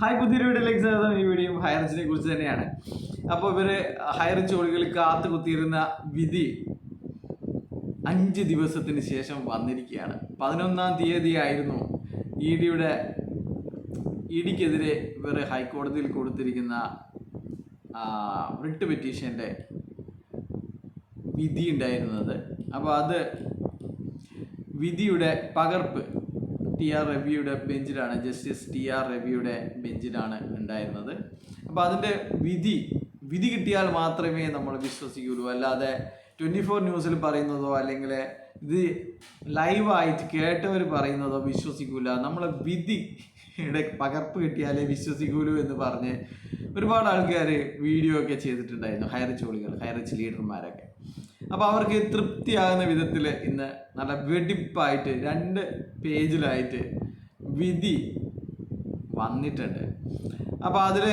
Hi, പുതിയൊരു വീഡിയോയിലേക്ക് സ്വാഗതം. ഈ വീഡിയോ ഹൈറേഞ്ചിനെ കുറിച്ച് തന്നെയാണ്. അപ്പോൾ ഇവര് ഹൈറേഞ്ച് ജോലികൾ കാത്തു കുത്തിയിരുന്ന വിധി 5 ദിവസത്തിന് ശേഷം വന്നിരിക്കുകയാണ്. 11-ാം തീയതി ആയിരുന്നു ഇഡിക്കെതിരെ ഇവർ ഹൈക്കോടതിയിൽ കൊടുത്തിരിക്കുന്ന റിട്ട് പെറ്റീഷൻ്റെ വിധി ഉണ്ടായിരുന്നത്. അപ്പോൾ അത് വിധിയുടെ പകർപ്പ് ടി.ആർ. രവിയുടെ ബെഞ്ചിലാണ്, ജസ്റ്റിസ് ടി.ആർ. രവിയുടെ ബെഞ്ചിലാണ് ഉണ്ടായിരുന്നത്. അപ്പോൾ അതിൻ്റെ വിധി കിട്ടിയാൽ മാത്രമേ നമ്മൾ വിശ്വസിക്കുകയുള്ളൂ. അല്ലാതെ 24 ന്യൂസിൽ പറയുന്നതോ അല്ലെങ്കിൽ ഇത് ലൈവായിട്ട് കേട്ടവർ പറയുന്നതോ വിശ്വസിക്കില്ല. നമ്മൾ വിധിയുടെ പകർപ്പ് കിട്ടിയാലേ വിശ്വസിക്കൂലൂ എന്ന് പറഞ്ഞ് ഒരുപാട് ആൾക്കാർ വീഡിയോ ഒക്കെ ചെയ്തിട്ടുണ്ടായിരുന്നു, ഹൈറേഞ്ച് ലീഡർമാരൊക്കെ. അപ്പോൾ അവർക്ക് തൃപ്തിയാകുന്ന വിധത്തിൽ ഇന്ന് നല്ല വെടിപ്പായിട്ട് 2 പേജിലായിട്ട് വിധി വന്നിട്ടുണ്ട്. അപ്പോൾ അതിൽ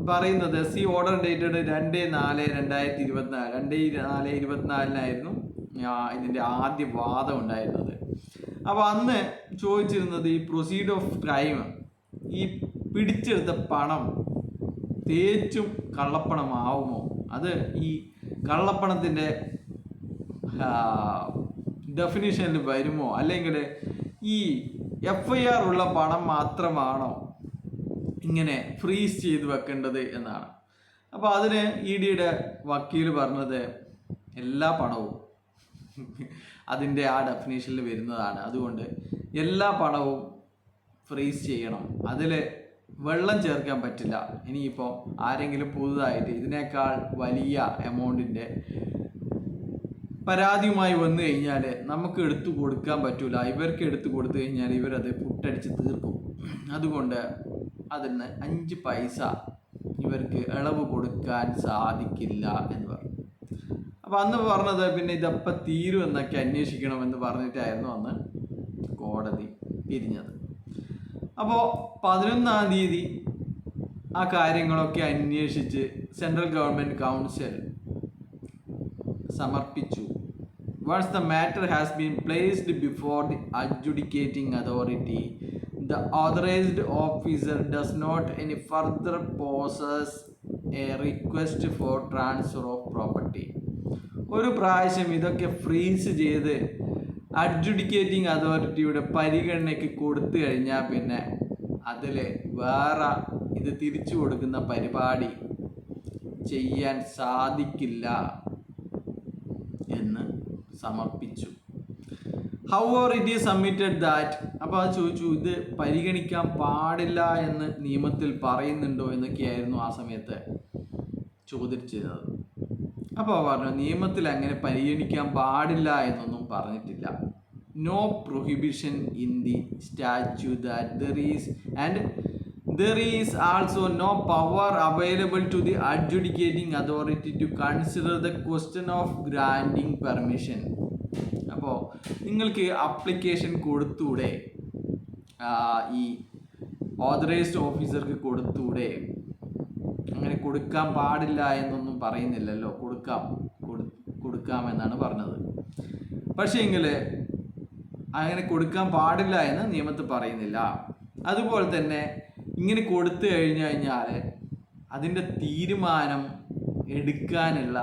പറയുന്നത് ഓർഡർ ഡേറ്റഡ് 2/4/2024 ഇതിൻ്റെ ആദ്യ വാദം ഉണ്ടായിരുന്നത്. അപ്പോൾ അന്ന് ചോദിച്ചിരുന്നത് ഈ പ്രൊസീഡ് ഓഫ് ക്രൈം, ഈ പിടിച്ചെടുത്ത പണം തേച്ചും കള്ളപ്പണമാവുമോ, അത് ഈ കള്ളപ്പണത്തിൻ്റെ ഡെഫിനിഷനിൽ വരുമോ, അല്ലെങ്കിൽ ഈ FIR ഉള്ള പണം മാത്രമാണോ ഇങ്ങനെ ഫ്രീസ് ചെയ്ത് വെക്കേണ്ടത് എന്നാണ്. അപ്പോൾ അതിന് EDയുടെ വക്കീൽ പറഞ്ഞത് എല്ലാ പണവും അതിൻ്റെ ആ ഡെഫിനേഷനിൽ വരുന്നതാണ്. അതുകൊണ്ട് എല്ലാ പണവും ഫ്രീസ് ചെയ്യണം, അതിൽ വെള്ളം ചേർക്കാൻ പറ്റില്ല. ഇനിയിപ്പോൾ ആരെങ്കിലും പുതുതായിട്ട് ഇതിനേക്കാൾ വലിയ എമൗണ്ടിൻ്റെ പരാതിയുമായി വന്നു കഴിഞ്ഞാൽ നമുക്ക് എടുത്തു കൊടുക്കാൻ പറ്റില്ല. ഇവർക്ക് എടുത്തു കൊടുത്തു കഴിഞ്ഞാൽ ഇവരത് പുട്ടടിച്ച് തീർക്കും. അതുകൊണ്ട് അതിന് 5 പൈസ ഇവർക്ക് ഇളവ് കൊടുക്കാൻ സാധിക്കില്ല എന്ന് പറഞ്ഞു. അപ്പോൾ അന്ന് പറഞ്ഞത് പിന്നെ ഇതപ്പം തീരും എന്നൊക്കെ അന്വേഷിക്കണമെന്ന് പറഞ്ഞിട്ടായിരുന്നു അന്ന് കോടതി പിരിഞ്ഞത്. അപ്പോൾ 11-ാം തീയതി ആ കാര്യങ്ങളൊക്കെ അന്വേഷിച്ച് സെൻട്രൽ ഗവൺമെൻറ് കൗൺസിൽ സമർപ്പിച്ചു. Once the matter has been placed before the adjudicating authority, the authorized officer does not any further possess a request for transfer of property. ഒരു പ്രാവശ്യം ഇതൊക്കെ ഫ്രീസ് ചെയ്ത് അഡ്ജുഡിക്കേറ്റിംഗ് അതോറിറ്റിയുടെ പരിഗണനയ്ക്ക് കൊടുത്തു കഴിഞ്ഞാൽ പിന്നെ അതിൽ വേറെ ഇത് തിരിച്ചു കൊടുക്കുന്ന പരിപാടി ചെയ്യാൻ സാധിക്കില്ല എന്ന് സമർപ്പിച്ചു. However it is submitted that, അപ്പോൾ അത് ചോദിച്ചു, ഇത് പരിഗണിക്കാൻ പാടില്ല എന്ന് നിയമത്തിൽ പറയുന്നുണ്ടോ എന്നൊക്കെയായിരുന്നു ആ സമയത്ത് ചോദിച്ചിരുന്നത്. അപ്പോൾ പറഞ്ഞു നിയമത്തിൽ അങ്ങനെ പരിഗണിക്കാൻ പാടില്ല എന്നൊന്നും പറഞ്ഞിട്ടില്ല. No prohibition in the statute that there is also no power available to the adjudicating authority to consider the question of granting permission. അപ്പോൾ നിങ്ങൾക്ക് അപ്ലിക്കേഷൻ കൊടുത്തൂടെ, ഈ ഓതറൈസ്ഡ് ഓഫീസർക്ക് കൊടുത്തൂടെ? അങ്ങനെ കൊടുക്കാൻ പാടില്ല എന്നൊന്നും പറയുന്നില്ലല്ലോ, കൊടുക്കാമെന്നാണ് പറഞ്ഞത്. പക്ഷേ എങ്കിൽ അങ്ങനെ കൊടുക്കാൻ പാടില്ല എന്ന് നിയമത്തിൽ പറയുന്നില്ല. അതുപോലെ തന്നെ ഇങ്ങനെ കൊടുത്തു കഴിഞ്ഞാൽ അതിൻ്റെ തീരുമാനം എടുക്കാനുള്ള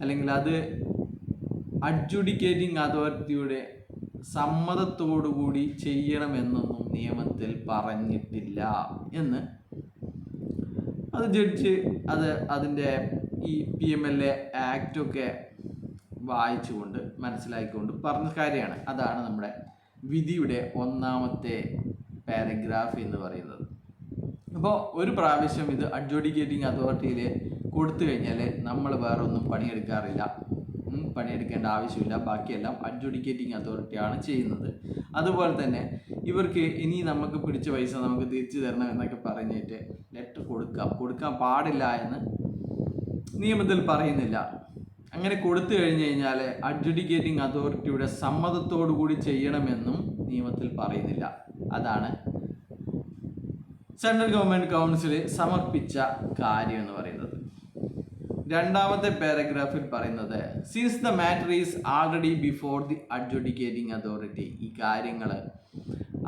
അല്ലെങ്കിൽ അത് അഡ്ജുഡിക്കേറ്റിംഗ് അതോറിറ്റിയുടെ സമ്മതത്തോടുകൂടി ചെയ്യണമെന്നൊന്നും നിയമത്തിൽ പറഞ്ഞിട്ടില്ല എന്ന് അത് ജഡ്ജ് അതിൻ്റെ ഈ PMLA ആക്റ്റൊക്കെ വായിച്ചുകൊണ്ട് മനസ്സിലാക്കിക്കൊണ്ട് പറഞ്ഞ കാര്യമാണ്. അതാണ് നമ്മുടെ വിധിയുടെ 1-ാമത്തെ പാരഗ്രാഫ് എന്ന് പറയുന്നത്. അപ്പോൾ ഒരു പ്രാവശ്യം ഇത് അഡ്ജുഡിക്കേറ്റിംഗ് അതോറിറ്റിയിൽ കൊടുത്തു കഴിഞ്ഞാൽ നമ്മൾ വേറെ ഒന്നും പണിയെടുക്കേണ്ട ആവശ്യമില്ല. ബാക്കിയെല്ലാം അഡ്ജുഡിക്കേറ്റിംഗ് അതോറിറ്റിയാണ് ചെയ്യുന്നത്. അതുപോലെ തന്നെ ഇവർക്ക് ഇനി നമുക്ക് പിടിച്ച പൈസ നമുക്ക് തിരിച്ചു തരണം എന്നൊക്കെ പറഞ്ഞിട്ട് ലെറ്റർ കൊടുക്കാൻ പാടില്ല എന്ന് നിയമത്തിൽ പറയുന്നില്ല. അങ്ങനെ കൊടുത്തു കഴിഞ്ഞ് കഴിഞ്ഞാൽ അഡ്ജുഡിക്കേറ്റിംഗ് അതോറിറ്റിയുടെ സമ്മതത്തോടു കൂടി ചെയ്യണമെന്നും നിയമത്തിൽ പറയുന്നില്ല. അതാണ് സെൻട്രൽ ഗവൺമെൻറ് കൗൺസിൽ സമർപ്പിച്ച കാര്യം എന്ന് പറയുന്നത്. 2-ാമത്തെ പാരഗ്രാഫിൽ പറയുന്നത് since the matter is already before the adjudicating authority, ഈ കാര്യങ്ങൾ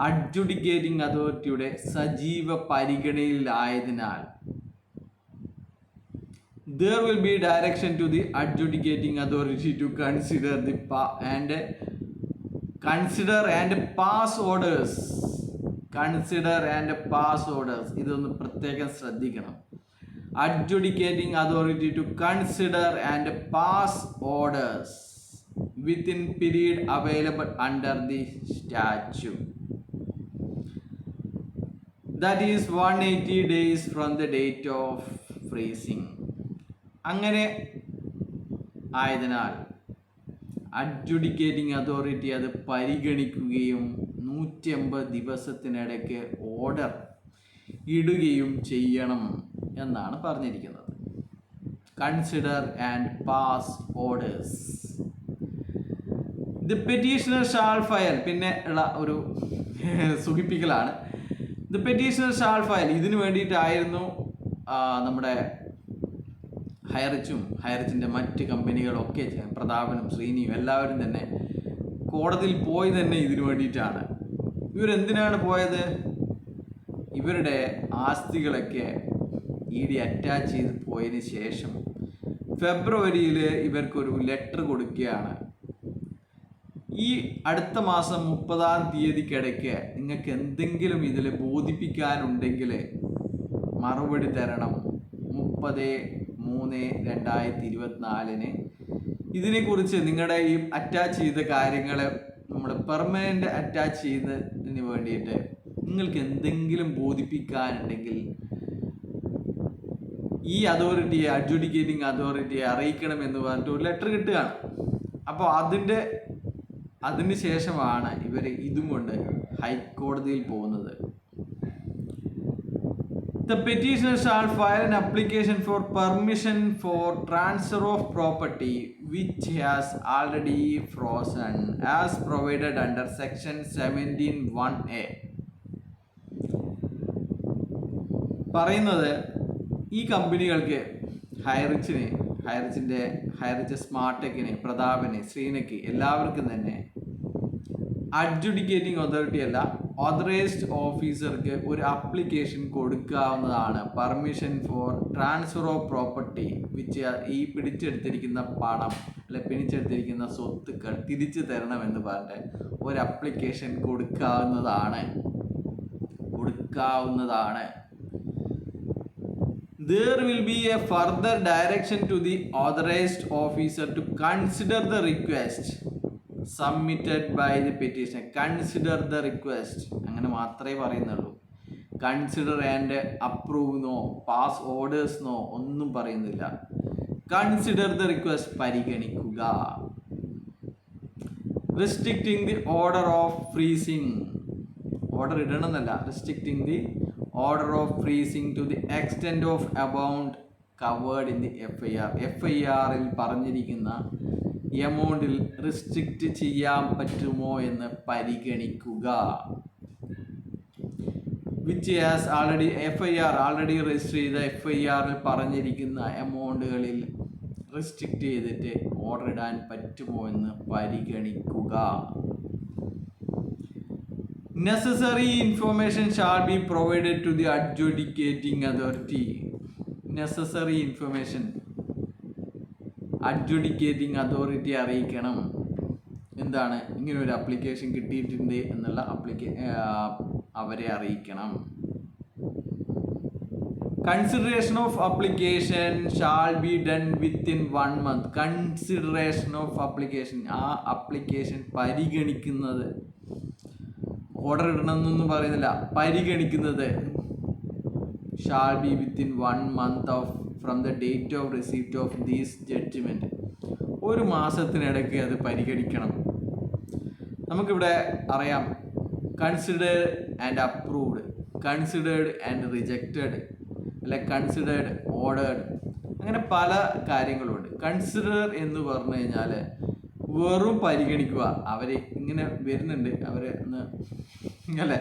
അഡ്ജുഡിക്കേറ്റിംഗ് അതോറിറ്റിയുടെ സജീവ പരിഗണനയിലായതിനാൽ there will be direction to the adjudicating authority to consider and pass orders. ഇതൊന്ന് പ്രത്യേകം ശ്രദ്ധിക്കണം. Adjudicating authority to consider and pass orders within period available under the statute, that is 180 days from the date of freezing. അങ്ങനെ ആയതിനാൽ adjudicating authority അത് പരിഗണിക്കുകയും 180 ദിവസത്തിനിടയ്ക്ക് order ഇടുകയും ചെയ്യണം എന്നാണ് പറഞ്ഞിരിക്കുന്നത്. Consider and pass orders. The petitioner shall file, പിന്നെ ഉള്ള ഒരു സൂചിപ്പിക്കലാണ്. ദി പെറ്റീഷണർ ഷാൾ ഫയൽ, ഇതിനു വേണ്ടിയിട്ടായിരുന്നു നമ്മുടെ ഹൈറിച്ചിൻ്റെ മറ്റ് കമ്പനികളൊക്കെ, പ്രതാപനും ശ്രീനിയും എല്ലാവരും തന്നെ കോടതിയിൽ പോയി തന്നെ ഇതിനു വേണ്ടിയിട്ടാണ്. ഇവരെന്തിനാണ് പോയത്? ഇവരുടെ ആസ്തികളൊക്കെ ED അറ്റാച്ച് ചെയ്ത് പോയതിന് ശേഷം ഫെബ്രുവരിയിൽ ഇവർക്കൊരു ലെറ്റർ കൊടുക്കുകയാണ്. ഈ അടുത്ത മാസം 30-ാം തീയതിക്കിടയ്ക്ക് നിങ്ങൾക്ക് എന്തെങ്കിലും ഇതിൽ ബോധിപ്പിക്കാനുണ്ടെങ്കിൽ മറുപടി തരണം. 30/3/2024 ഇതിനെക്കുറിച്ച് നിങ്ങളുടെ ഈ അറ്റാച്ച് ചെയ്ത കാര്യങ്ങൾ നമ്മൾ പെർമനൻ്റ് അറ്റാച്ച് ചെയ്യുന്നതിന് വേണ്ടിയിട്ട് നിങ്ങൾക്ക് എന്തെങ്കിലും ബോധിപ്പിക്കാനുണ്ടെങ്കിൽ ഈ അതോറിറ്റിയെ, അഡ്ജുഡിക്കേറ്റിംഗ് അതോറിറ്റിയെ അറിയിക്കണമെന്ന് പറഞ്ഞിട്ട് ഒരു ലെറ്റർ കിട്ടുകയാണ്. അപ്പോൾ അതിന് ശേഷമാണ് ഇവർ ഇതും കൊണ്ട് ഹൈക്കോടതിയിൽ പോകുന്നത്. The petitioner shall file an application for permission for transfer of property which has already frozen as provided under section 17(1)(a). പറയുന്നത് ഈ കമ്പനികൾക്ക് ഹൈറിച്ച് സ്മാർട്ടെക്കിന്, പ്രതാപന്, ശ്രീനക്ക് എല്ലാവർക്കും തന്നെ അഡ്ജുഡിക്കേറ്റിംഗ് അതോറിറ്റി അല്ല, ഓതറൈസ്ഡ് ഓഫീസർക്ക് ഒരു ആപ്ലിക്കേഷൻ കൊടുക്കാവുന്നതാണ്. Permission four transfer of property which, ഈ പിടിച്ചെടുത്തിരിക്കുന്ന പണം അല്ലെ പിടിച്ചെടുത്തിരിക്കുന്ന സ്വത്തുക്കൾ തിരിച്ചു തരണമെന്ന് പറഞ്ഞിട്ട് ഒരു ആപ്ലിക്കേഷൻ കൊടുക്കാവുന്നതാണ്. There will be a further direction to the authorized officer to consider the request submitted by the petitioner. Consider the request, അങ്ങനെ മാത്രമേ പറയുന്നുള്ളൂ. കൺസിഡർ ആൻഡ് അപ്രൂവ് നോ, പാസ് ഓർഡേഴ്സ് നോ ഒന്നും പറയുന്നില്ല. കൺസിഡർ ദ റിക്വസ്റ്റ്, പരിഗണിക്കുക. Restricting the order of freezing, order ഇടണമെന്നല്ല, restricting the order of freezing to the extent of amount covered in the FIR. FIR-ൽ പറഞ്ഞിരിക്കുന്ന എമൗണ്ടിൽ റിസ്ട്രിക്റ്റ് ചെയ്യാൻ പറ്റുമോ എന്ന് പരിഗണിക്കുക. Which has already FIR already register ചെയ്ത FIR-ൽ പറഞ്ഞിരിക്കുന്ന എമൗണ്ടുകളിൽ റിസ്ട്രിക്റ്റ് ചെയ്തിട്ട് ഓർഡർ ഇടാൻ പറ്റുമോ എന്ന് പരിഗണിക്കുക. Necessary information shall be provided to the adjudicating authority. Necessary information adjudicating authority അറിയിക്കണം. എന്താണ്, ഇങ്ങനെ ഒരു ആപ്ലിക്കേഷൻ കിട്ടിയിട്ടുണ്ട് എന്നുള്ള അവരെ അറിയിക്കണം. Consideration of application shall be done within 1 month. Consideration of application, ആ ആപ്ലിക്കേഷൻ പരിഗണിക്കുന്നത്, ഓർഡർ ഇടണമെന്നൊന്നും പറയുന്നില്ല, പരിഗണിക്കുന്നത് shall be within 1 month from the date of receipt of these judgment. 1 മാസത്തിനിടയ്ക്ക് അത് പരിഗണിക്കണം. നമുക്കിവിടെ അറിയാം considered and approved, considered and rejected, അല്ലെ കൺസിഡേർഡ്, ഓർഡേർഡ്, അങ്ങനെ പല കാര്യങ്ങളുണ്ട്. കൺസിഡർ എന്ന് പറഞ്ഞു കഴിഞ്ഞാൽ വെറും പരിഗണിക്കുക. അവർ ഇങ്ങനെ വരുന്നുണ്ട്, അവർ ഒന്ന് അല്ലേ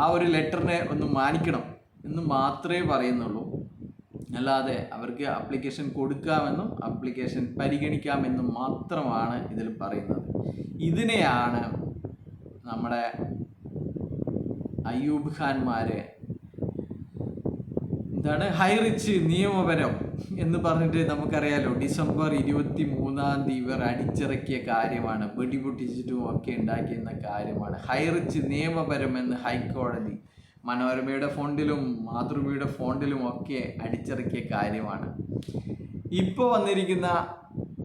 ആ ഒരു ലെറ്ററിനെ ഒന്ന് മാനിക്കണം എന്ന് മാത്രമേ പറയുന്നുള്ളൂ. അല്ലാതെ അവർക്ക് ആപ്ലിക്കേഷൻ കൊടുക്കാമെന്നും ആപ്ലിക്കേഷൻ പരിഗണിക്കാമെന്നും മാത്രമാണ് ഇതിൽ പറയുന്നത്. ഇതിനെയാണ് നമ്മുടെ അയ്യൂബ് ഖാൻമാരെ എന്താണ് ഹൈറിച്ച് നിയമപരം എന്ന് പറഞ്ഞിട്ട് നമുക്കറിയാലോ, ഡിസംബർ 23 ഇവർ അടിച്ചിറക്കിയ കാര്യമാണ്, വെടിപൊട്ടിച്ചിട്ടും ഒക്കെ ഉണ്ടാക്കിയെന്ന കാര്യമാണ്. ഹൈറിച്ച് നിയമപരം എന്ന് ഹൈക്കോടതി മനോരമയുടെ ഫോണ്ടിലും മാതൃഭൂമിയുടെ ഫോണ്ടിലും ഒക്കെ അടിച്ചിറക്കിയ കാര്യമാണ്. ഇപ്പോൾ വന്നിരിക്കുന്ന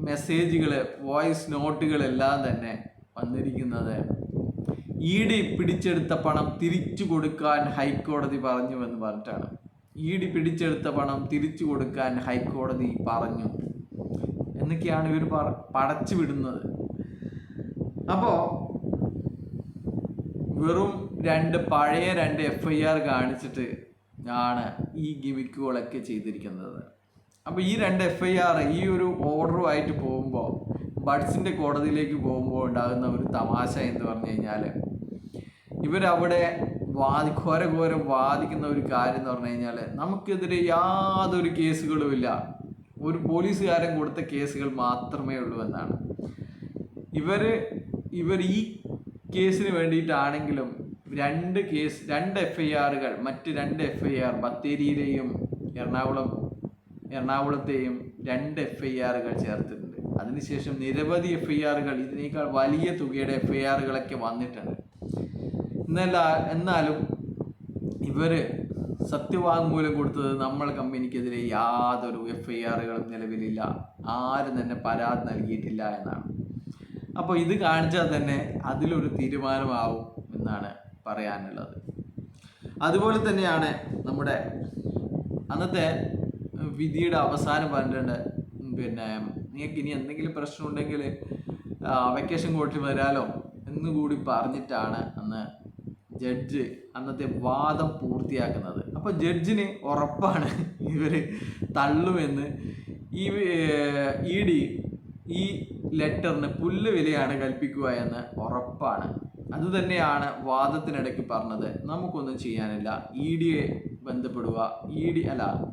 മെസ്സേജുകൾ, വോയിസ് നോട്ടുകളെല്ലാം തന്നെ വന്നിരിക്കുന്നത് ED പിടിച്ചെടുത്ത പണം തിരിച്ചു കൊടുക്കാൻ ഹൈക്കോടതി പറഞ്ഞു എന്ന് പറഞ്ഞിട്ടാണ്. ED പിടിച്ചെടുത്ത പണം തിരിച്ചു കൊടുക്കാൻ ഹൈക്കോടതി പറഞ്ഞു എന്നൊക്കെയാണ് ഇവർ പടച്ചു വിടുന്നത്. അപ്പോൾ വെറും പഴയ രണ്ട് FIR കാണിച്ചിട്ട് ആണ് ഈ ഗിമിക്കുകളൊക്കെ ചെയ്തിരിക്കുന്നത്. അപ്പോൾ ഈ 2 FIR ഈ ഒരു ഓർഡറുമായിട്ട് പോകുമ്പോൾ, ബഡ്സിൻ്റെ കോടതിയിലേക്ക് പോകുമ്പോൾ ഉണ്ടാകുന്ന ഒരു തമാശ എന്ന് പറഞ്ഞു കഴിഞ്ഞാൽ, ഇവരവിടെ ഘോരം വാദിക്കുന്ന ഒരു കാര്യം എന്ന് പറഞ്ഞു കഴിഞ്ഞാൽ, നമുക്കെതിരെ യാതൊരു കേസുകളുമില്ല, ഒരു പോലീസുകാരൻ കൊടുത്ത കേസുകൾ മാത്രമേ ഉള്ളൂ എന്നാണ്. ഇവർ ഈ കേസിന് വേണ്ടിയിട്ടാണെങ്കിലും 2 FIRകൾ, മറ്റ് 2 FIR ബത്തേരിയിലെയും എറണാകുളത്തെയും 2 FIRകൾ ചേർത്തിട്ടുണ്ട്. അതിനുശേഷം നിരവധി FIRകൾ, ഇതിനേക്കാൾ വലിയ തുകയുടെ FIRകളൊക്കെ വന്നിട്ടുണ്ട്. എന്നാലും ഇവർ സത്യവാങ്മൂലം കൊടുത്തത് നമ്മൾ കമ്പനിക്കെതിരെ യാതൊരു FIRകളും നിലവിലില്ല, ആരും തന്നെ പരാതി നൽകിയിട്ടില്ല എന്നാണ്. അപ്പോൾ ഇത് കാണിച്ചാൽ തന്നെ അതിലൊരു തീരുമാനമാവും എന്നാണ് പറയാനുള്ളത്. അതുപോലെ തന്നെയാണ് നമ്മുടെ അന്നത്തെ വിധിയുടെ അവസാനം പറഞ്ഞിട്ടുണ്ട്, നിങ്ങൾക്ക് ഇനി എന്തെങ്കിലും പ്രശ്നമുണ്ടെങ്കിൽ വെക്കേഷൻ കോർട്ടിൽ വരാലോ എന്നുകൂടി പറഞ്ഞിട്ടാണ് അന്ന് ജഡ്ജ് അന്നത്തെ വാദം പൂർത്തിയാക്കുന്നത്. അപ്പോൾ ജഡ്ജിന് ഉറപ്പാണ് ഇവർ തള്ളുമെന്ന്. ED ഈ ലെറ്ററിന് പുല്ല് വിലയാണ് കൽപ്പിക്കുക എന്ന് ഉറപ്പാണ്. അതുതന്നെയാണ് വാദത്തിനിടയ്ക്ക് പറഞ്ഞത്. നമുക്കൊന്നും ചെയ്യാനില്ല, EDയെ ബന്ധപ്പെടുക,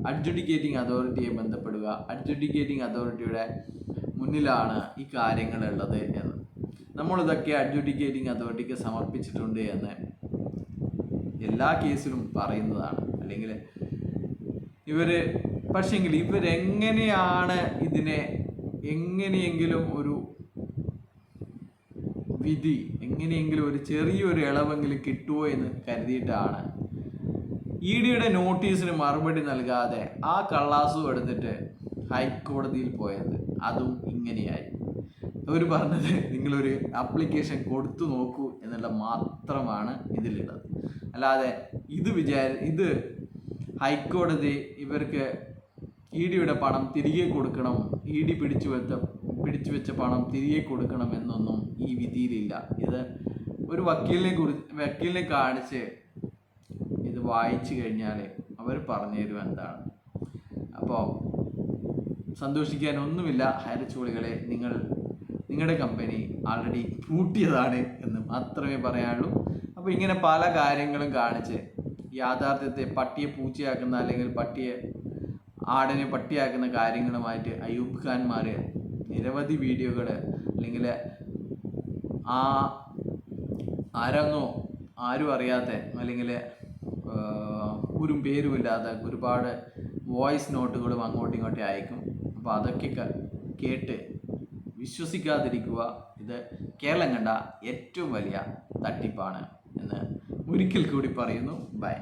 അഡ്ജുഡിക്കേറ്റിംഗ് അതോറിറ്റിയെ ബന്ധപ്പെടുക, അഡ്ജുഡിക്കേറ്റിംഗ് അതോറിറ്റിയുടെ മുന്നിലാണ് ഈ കാര്യങ്ങളുള്ളത് എന്ന്. നമ്മളിതൊക്കെ അഡ്ജുഡിക്കേറ്റിംഗ് അതോറിറ്റിക്ക് സമർപ്പിച്ചിട്ടുണ്ട് എന്ന് എല്ലാ കേസിലും പറയുന്നതാണ്. അല്ലെങ്കിൽ ഇവരെങ്ങനെയാണ് ഇതിനെ എങ്ങനെയെങ്കിലും ഒരു വിധി, എങ്ങനെയെങ്കിലും ഒരു ചെറിയൊരു ഇളവെങ്കിലും കിട്ടുമോ എന്ന് കരുതിയിട്ടാണ് EDയുടെ നോട്ടീസിന് മറുപടി നൽകാതെ ആ കള്ളാസും എടുത്തിട്ട് ഹൈക്കോടതിയിൽ പോയത്. അതും ഇങ്ങനെയായി. അവർ പറഞ്ഞത് നിങ്ങളൊരു ആപ്ലിക്കേഷൻ കൊടുത്തു നോക്കൂ എന്നുള്ള മാത്രമാണ് ഇതിലുള്ളത്. അല്ലാതെ ഇത് ഹൈക്കോടതി ഇവർക്ക് EDയുടെ പണം തിരികെ കൊടുക്കണം, ED പിടിച്ചു വെച്ച പണം തിരികെ കൊടുക്കണം എന്നൊന്നും ഈ വിധിയിലില്ല. ഇത് ഒരു വക്കീലിനെ കാണിച്ച് ഇത് വായിച്ചു കഴിഞ്ഞാൽ അവർ പറഞ്ഞു തരും എന്താണ്. അപ്പോൾ സന്തോഷിക്കാനൊന്നുമില്ല ഹൈറിച്ചുകളികളെ, നിങ്ങളുടെ കമ്പനി ആൾറെഡി പൂട്ടിയതാണ് എന്ന് മാത്രമേ പറയാനുള്ളൂ. അപ്പോൾ ഇങ്ങനെ പല കാര്യങ്ങളും കാണിച്ച് യാഥാർത്ഥ്യത്തെ പട്ടിയെ പൂച്ചയാക്കുന്ന, അല്ലെങ്കിൽ ആടിനെ പട്ടിയാക്കുന്ന കാര്യങ്ങളുമായിട്ട് അയ്യൂബ് ഖാൻമാർ നിരവധി വീഡിയോകൾ, അല്ലെങ്കിൽ ആരങ്ങോ ആരും അറിയാത്ത, അല്ലെങ്കിൽ ഒരു പേരുമില്ലാത്ത ഒരുപാട് വോയിസ് നോട്ടുകളും അങ്ങോട്ടും ഇങ്ങോട്ടും അയക്കും. അപ്പോൾ അതൊക്കെ കേട്ട് വിശ്വസിക്കാതിരിക്കുക. ഇത് കേരളം കണ്ട ഏറ്റവും വലിയ തട്ടിപ്പാണ് എന്ന് ഒരിക്കൽ കൂടി പറയുന്നു. ബൈ.